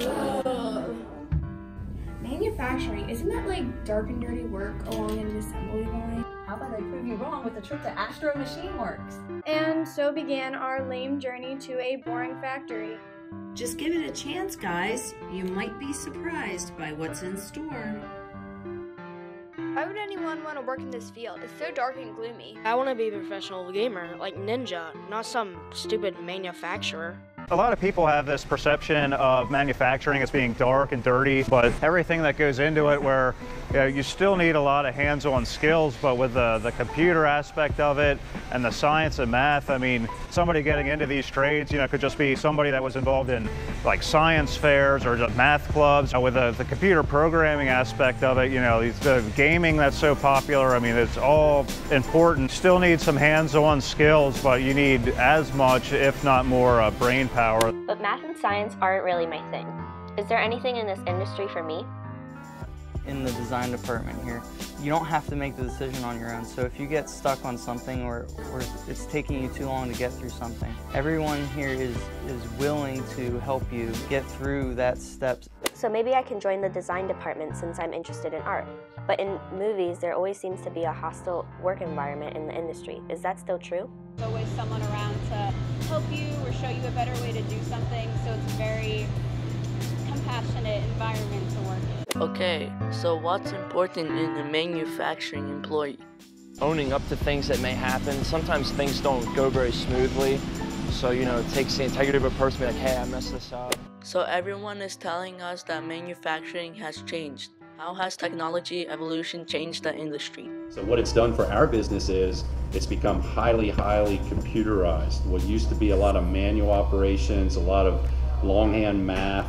Ugh. Manufacturing, isn't that like dark and dirty work along an assembly line? How about I prove you wrong with a trip to Astro Machine Works? And so began our lame journey to a boring factory. Just give it a chance, guys. You might be surprised by what's in store. Why would anyone want to work in this field? It's so dark and gloomy. I want to be a professional gamer, like Ninja, not some stupid manufacturer. A lot of people have this perception of manufacturing as being dark and dirty, but everything that goes into it where you still need a lot of hands-on skills, but with the computer aspect of it and the science and math, I mean, somebody getting into these trades, could just be somebody that was involved in like science fairs or just math clubs. With the computer programming aspect of it, the gaming that's so popular, I mean, it's all important. Still need some hands-on skills, but you need as much, if not more, brain power. But math and science aren't really my thing. Is there anything in this industry for me? In the design department here, you don't have to make the decision on your own. So if you get stuck on something or it's taking you too long to get through something, everyone here is willing to help you get through that steps. So maybe I can join the design department since I'm interested in art. But in movies, there always seems to be a hostile work environment in the industry. Is that still true? There's always someone around to help you or show you a better way to do something, so it's a very compassionate environment to work in. Okay, so what's important in a manufacturing employee? Owning up to things that may happen. Sometimes things don't go very smoothly, so it takes the integrity of a person to be like, hey, I messed this up. So everyone is telling us that manufacturing has changed. How has technology evolution changed the industry? So what it's done for our business is it's become highly computerized. What used to be a lot of manual operations, a lot of longhand math,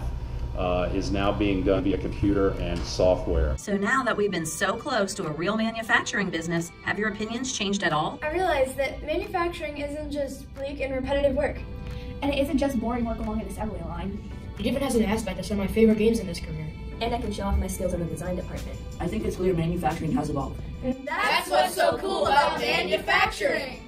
is now being done via computer and software. So now that we've been so close to a real manufacturing business, have your opinions changed at all? I realized that manufacturing isn't just bleak and repetitive work. And it isn't just boring work along an assembly line. It even has an aspect of some of my favorite games in this career. And I can show off my skills in the design department. I think it's clear manufacturing has evolved. That's what's so cool about manufacturing!